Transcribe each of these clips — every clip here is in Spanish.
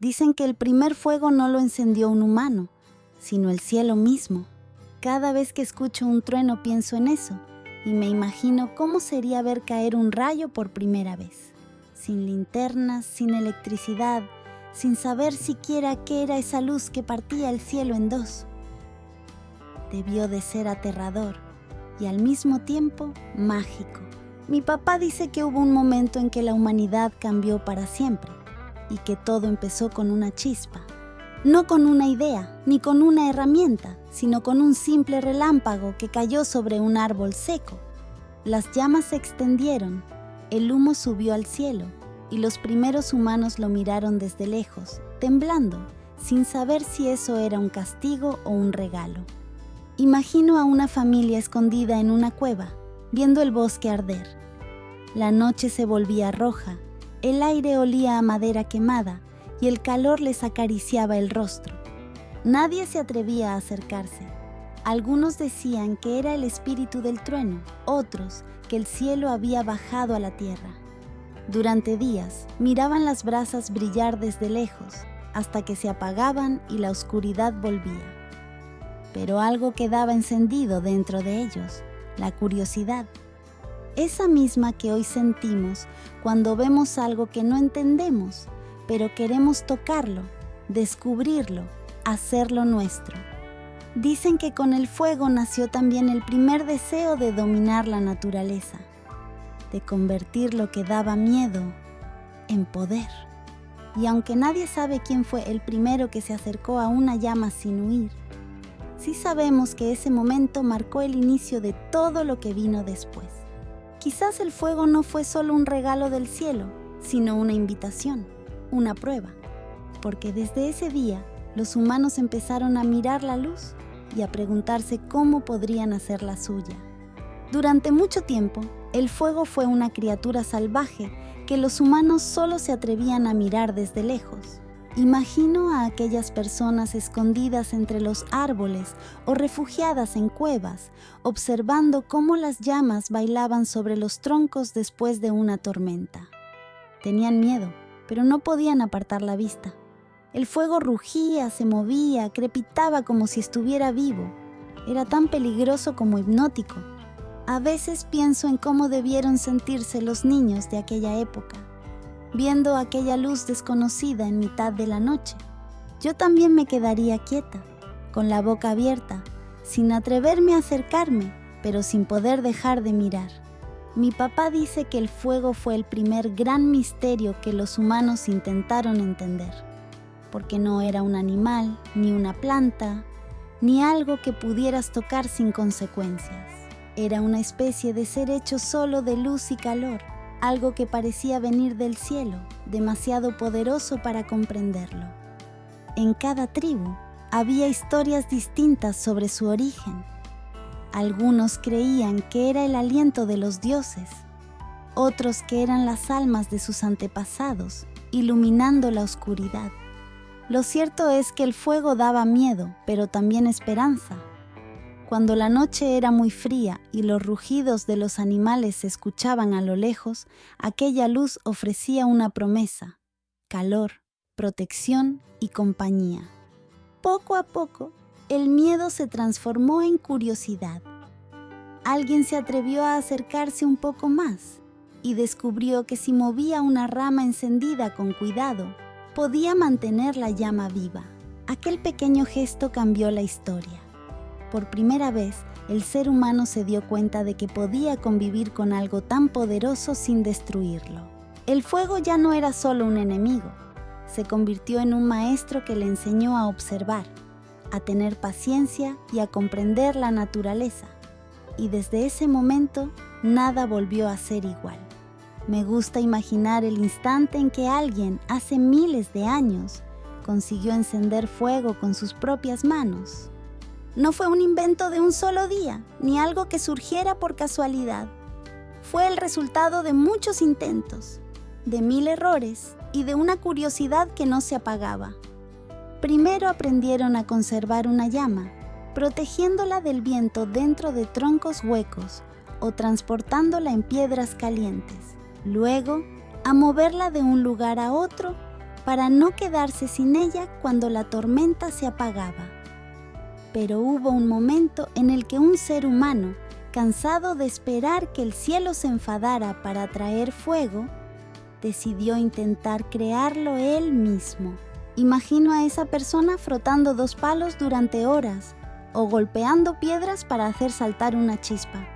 Dicen que el primer fuego no lo encendió un humano, sino el cielo mismo. Cada vez que escucho un trueno pienso en eso y me imagino cómo sería ver caer un rayo por primera vez. Sin linternas, sin electricidad, sin saber siquiera qué era esa luz que partía el cielo en dos. Debió de ser aterrador y al mismo tiempo mágico. Mi papá dice que hubo un momento en que la humanidad cambió para siempre y que todo empezó con una chispa. No con una idea, ni con una herramienta, sino con un simple relámpago que cayó sobre un árbol seco. Las llamas se extendieron, el humo subió al cielo y los primeros humanos lo miraron desde lejos, temblando, sin saber si eso era un castigo o un regalo. Imagino a una familia escondida en una cueva, viendo el bosque arder. La noche se volvía roja, el aire olía a madera quemada y el calor les acariciaba el rostro. Nadie se atrevía a acercarse. Algunos decían que era el espíritu del trueno, otros que el cielo había bajado a la tierra. Durante días miraban las brasas brillar desde lejos, hasta que se apagaban y la oscuridad volvía. Pero algo quedaba encendido dentro de ellos, la curiosidad. Esa misma que hoy sentimos cuando vemos algo que no entendemos, pero queremos tocarlo, descubrirlo, hacerlo nuestro. Dicen que con el fuego nació también el primer deseo de dominar la naturaleza, de convertir lo que daba miedo en poder. Y aunque nadie sabe quién fue el primero que se acercó a una llama sin huir, sí sabemos que ese momento marcó el inicio de todo lo que vino después. Quizás el fuego no fue solo un regalo del cielo, sino una invitación, una prueba, porque desde ese día los humanos empezaron a mirar la luz y a preguntarse cómo podrían hacer la suya. Durante mucho tiempo, el fuego fue una criatura salvaje que los humanos solo se atrevían a mirar desde lejos. Imagino a aquellas personas escondidas entre los árboles o refugiadas en cuevas, observando cómo las llamas bailaban sobre los troncos después de una tormenta. Tenían miedo, pero no podían apartar la vista. El fuego rugía, se movía, crepitaba como si estuviera vivo. Era tan peligroso como hipnótico. A veces pienso en cómo debieron sentirse los niños de aquella época, viendo aquella luz desconocida en mitad de la noche. Yo también me quedaría quieta, con la boca abierta, sin atreverme a acercarme, pero sin poder dejar de mirar. Mi papá dice que el fuego fue el primer gran misterio que los humanos intentaron entender, porque no era un animal, ni una planta, ni algo que pudieras tocar sin consecuencias. Era una especie de ser hecho solo de luz y calor, algo que parecía venir del cielo, demasiado poderoso para comprenderlo. En cada tribu había historias distintas sobre su origen. Algunos creían que era el aliento de los dioses, otros que eran las almas de sus antepasados, iluminando la oscuridad. Lo cierto es que el fuego daba miedo, pero también esperanza. Cuando la noche era muy fría y los rugidos de los animales se escuchaban a lo lejos, aquella luz ofrecía una promesa: calor, protección y compañía. Poco a poco, el miedo se transformó en curiosidad. Alguien se atrevió a acercarse un poco más y descubrió que si movía una rama encendida con cuidado, podía mantener la llama viva. Aquel pequeño gesto cambió la historia. Por primera vez, el ser humano se dio cuenta de que podía convivir con algo tan poderoso sin destruirlo. El fuego ya no era solo un enemigo, se convirtió en un maestro que le enseñó a observar, a tener paciencia y a comprender la naturaleza. Y desde ese momento, nada volvió a ser igual. Me gusta imaginar el instante en que alguien, hace miles de años, consiguió encender fuego con sus propias manos. No fue un invento de un solo día, ni algo que surgiera por casualidad. Fue el resultado de muchos intentos, de 1000 errores y de una curiosidad que no se apagaba. Primero aprendieron a conservar una llama, protegiéndola del viento dentro de troncos huecos o transportándola en piedras calientes. Luego, a moverla de un lugar a otro para no quedarse sin ella cuando la tormenta se apagaba. Pero hubo un momento en el que un ser humano, cansado de esperar que el cielo se enfadara para traer fuego, decidió intentar crearlo él mismo. Imagino a esa persona frotando 2 palos durante horas o golpeando piedras para hacer saltar una chispa.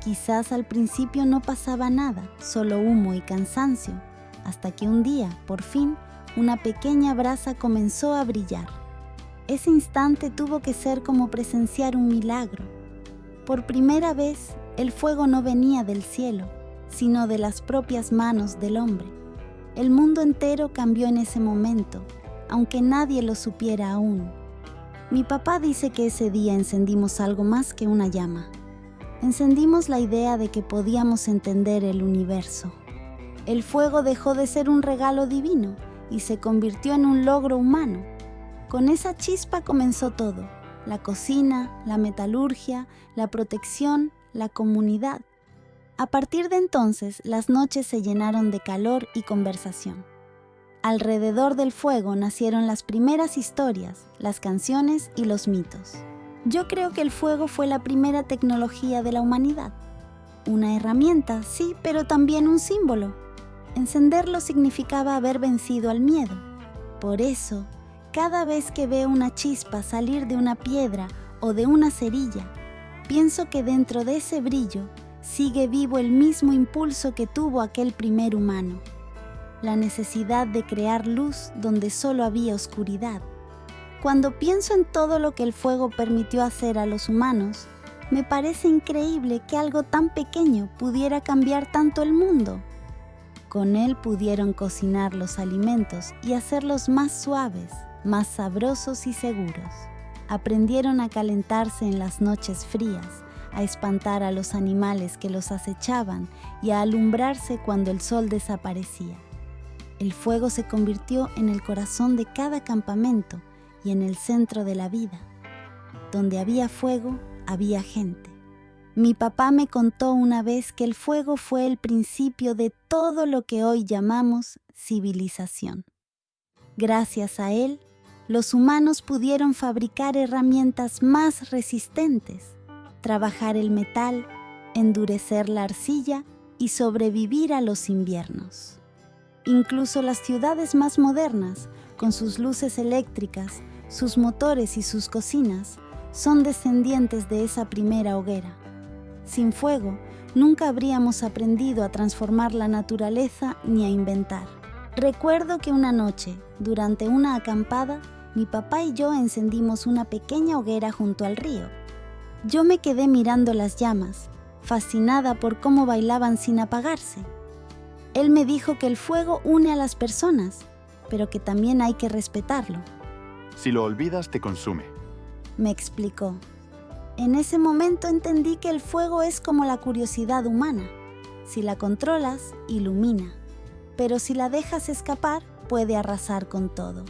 Quizás al principio no pasaba nada, solo humo y cansancio, hasta que un día, por fin, una pequeña brasa comenzó a brillar. Ese instante tuvo que ser como presenciar un milagro. Por primera vez, el fuego no venía del cielo, sino de las propias manos del hombre. El mundo entero cambió en ese momento, aunque nadie lo supiera aún. Mi papá dice que ese día encendimos algo más que una llama. Encendimos la idea de que podíamos entender el universo. El fuego dejó de ser un regalo divino y se convirtió en un logro humano. Con esa chispa comenzó todo: la cocina, la metalurgia, la protección, la comunidad. A partir de entonces, las noches se llenaron de calor y conversación. Alrededor del fuego nacieron las primeras historias, las canciones y los mitos. Yo creo que el fuego fue la primera tecnología de la humanidad. Una herramienta, sí, pero también un símbolo. Encenderlo significaba haber vencido al miedo. Por eso, cada vez que veo una chispa salir de una piedra o de una cerilla, pienso que dentro de ese brillo sigue vivo el mismo impulso que tuvo aquel primer humano: la necesidad de crear luz donde solo había oscuridad. Cuando pienso en todo lo que el fuego permitió hacer a los humanos, me parece increíble que algo tan pequeño pudiera cambiar tanto el mundo. Con él pudieron cocinar los alimentos y hacerlos más suaves, más sabrosos y seguros. Aprendieron a calentarse en las noches frías, a espantar a los animales que los acechaban y a alumbrarse cuando el sol desaparecía. El fuego se convirtió en el corazón de cada campamento y en el centro de la vida. Donde había fuego, había gente. Mi papá me contó una vez que el fuego fue el principio de todo lo que hoy llamamos civilización. Gracias a él, los humanos pudieron fabricar herramientas más resistentes, trabajar el metal, endurecer la arcilla y sobrevivir a los inviernos. Incluso las ciudades más modernas, con sus luces eléctricas, sus motores y sus cocinas, son descendientes de esa primera hoguera. Sin fuego, nunca habríamos aprendido a transformar la naturaleza ni a inventar. Recuerdo que una noche, durante una acampada, mi papá y yo encendimos una pequeña hoguera junto al río. Yo me quedé mirando las llamas, fascinada por cómo bailaban sin apagarse. Él me dijo que el fuego une a las personas, pero que también hay que respetarlo. Si lo olvidas, te consume, me explicó. En ese momento entendí que el fuego es como la curiosidad humana. Si la controlas, ilumina, pero si la dejas escapar, puede arrasar con todo.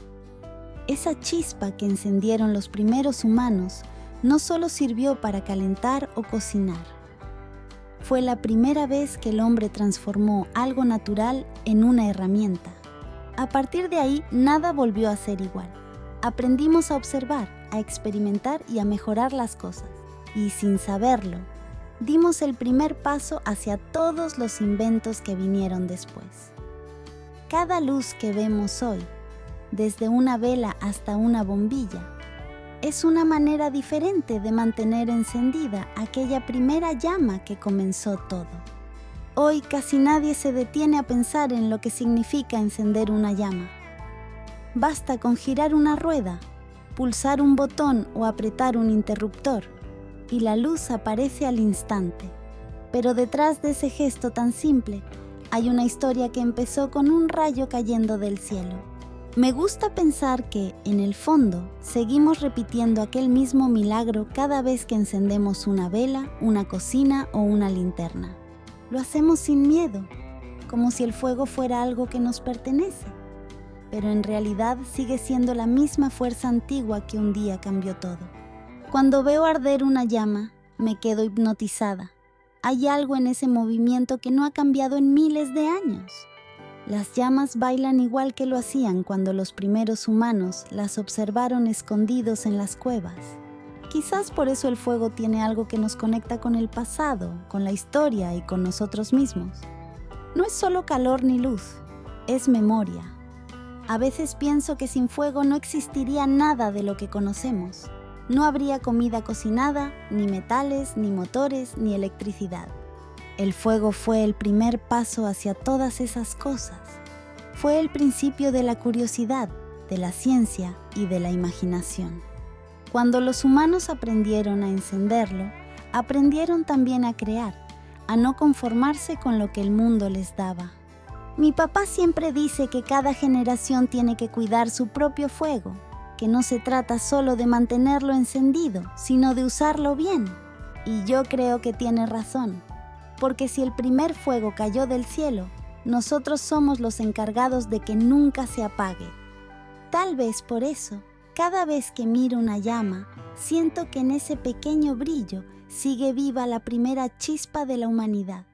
Esa chispa que encendieron los primeros humanos no solo sirvió para calentar o cocinar. Fue la primera vez que el hombre transformó algo natural en una herramienta. A partir de ahí, nada volvió a ser igual. Aprendimos a observar, a experimentar y a mejorar las cosas. Y sin saberlo, dimos el primer paso hacia todos los inventos que vinieron después. Cada luz que vemos hoy, desde una vela hasta una bombilla, es una manera diferente de mantener encendida aquella primera llama que comenzó todo. Hoy casi nadie se detiene a pensar en lo que significa encender una llama. Basta con girar una rueda, pulsar un botón o apretar un interruptor, y la luz aparece al instante. Pero detrás de ese gesto tan simple, hay una historia que empezó con un rayo cayendo del cielo. Me gusta pensar que, en el fondo, seguimos repitiendo aquel mismo milagro cada vez que encendemos una vela, una cocina o una linterna. Lo hacemos sin miedo, como si el fuego fuera algo que nos pertenece. Pero en realidad sigue siendo la misma fuerza antigua que un día cambió todo. Cuando veo arder una llama, me quedo hipnotizada. Hay algo en ese movimiento que no ha cambiado en miles de años. Las llamas bailan igual que lo hacían cuando los primeros humanos las observaron escondidos en las cuevas. Quizás por eso el fuego tiene algo que nos conecta con el pasado, con la historia y con nosotros mismos. No es solo calor ni luz, es memoria. A veces pienso que sin fuego no existiría nada de lo que conocemos. No habría comida cocinada, ni metales, ni motores, ni electricidad. El fuego fue el primer paso hacia todas esas cosas. Fue el principio de la curiosidad, de la ciencia y de la imaginación. Cuando los humanos aprendieron a encenderlo, aprendieron también a crear, a no conformarse con lo que el mundo les daba. Mi papá siempre dice que cada generación tiene que cuidar su propio fuego, que no se trata solo de mantenerlo encendido, sino de usarlo bien. Y yo creo que tiene razón. Porque si el primer fuego cayó del cielo, nosotros somos los encargados de que nunca se apague. Tal vez por eso, cada vez que miro una llama, siento que en ese pequeño brillo sigue viva la primera chispa de la humanidad,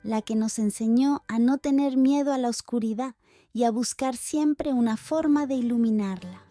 la que nos enseñó a no tener miedo a la oscuridad y a buscar siempre una forma de iluminarla.